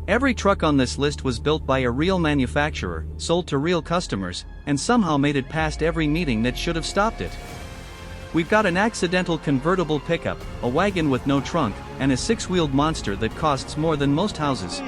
Every truck on this list was built by a real manufacturer, sold to real customers, and somehow made it past every meeting that should have stopped it. We've got an accidental convertible pickup, a wagon with no trunk, and a six-wheeled monster that costs more than most houses.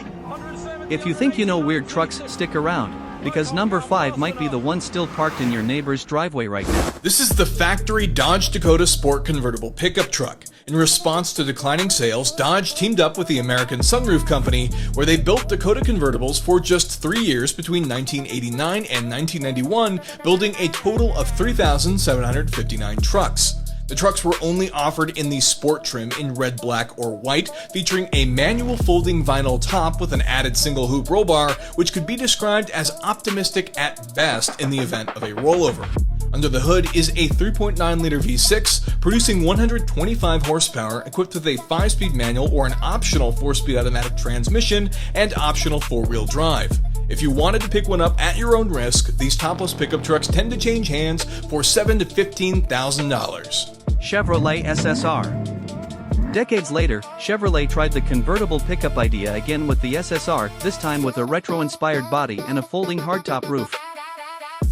If you think you know weird trucks, stick around, because number 5 might be the one still parked in your neighbor's driveway right now. This is the factory Dodge Dakota Sport convertible pickup truck. In response to declining sales, Dodge teamed up with the American Sunroof Company, where they built Dakota convertibles for just 3 years between 1989 and 1991, building a total of 3,759 trucks. The trucks were only offered in the sport trim in red, black, or white, featuring a manual folding vinyl top with an added single hoop roll bar, which could be described as optimistic at best in the event of a rollover. Under the hood is a 3.9-liter V6, producing 125 horsepower, equipped with a 5-speed manual or an optional 4-speed automatic transmission and optional 4-wheel drive. If you wanted to pick one up at your own risk, these topless pickup trucks tend to change hands for $7,000 to $15,000. Chevrolet SSR. Decades later, Chevrolet tried the convertible pickup idea again with the SSR, this time with a retro-inspired body and a folding hardtop roof.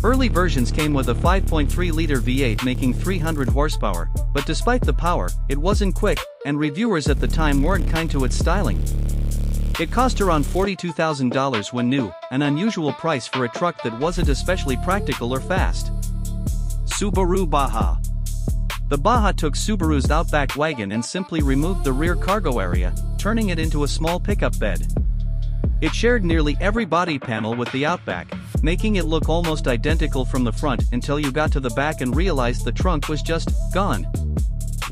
Early versions came with a 5.3-liter V8 making 300 horsepower, but despite the power, it wasn't quick, and reviewers at the time weren't kind to its styling. It cost around $42,000 when new, an unusual price for a truck that wasn't especially practical or fast. Subaru Baja. The Baja took Subaru's Outback wagon and simply removed the rear cargo area, turning it into a small pickup bed. It shared nearly every body panel with the Outback, making it look almost identical from the front until you got to the back and realized the trunk was just gone.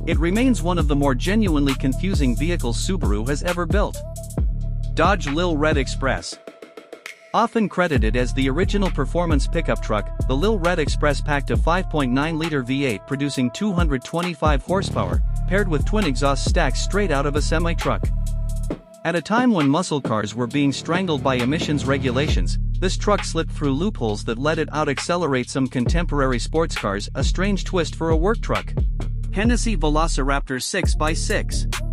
It remains one of the more genuinely confusing vehicles Subaru has ever built. Dodge Lil Red Express. Often credited as the original performance pickup truck, the Lil Red Express packed a 5.9-liter V8 producing 225 horsepower, paired with twin exhaust stacks straight out of a semi-truck. At a time when muscle cars were being strangled by emissions regulations, this truck slipped through loopholes that let it out-accelerate some contemporary sports cars, a strange twist for a work truck. Hennessey Velociraptor 6x6.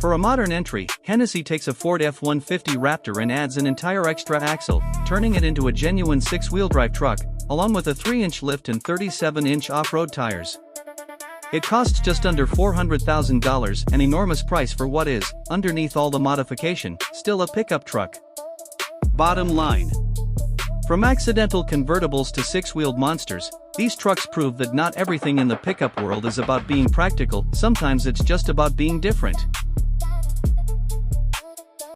For a modern entry, Hennessey takes a Ford F-150 Raptor and adds an entire extra axle, turning it into a genuine 6-wheel drive truck, along with a 3-inch lift and 37-inch off-road tires. It costs just under $400,000, an enormous price for what is, underneath all the modification, still a pickup truck. Bottom line. From accidental convertibles to 6-wheeled monsters, these trucks prove that not everything in the pickup world is about being practical, sometimes it's just about being different.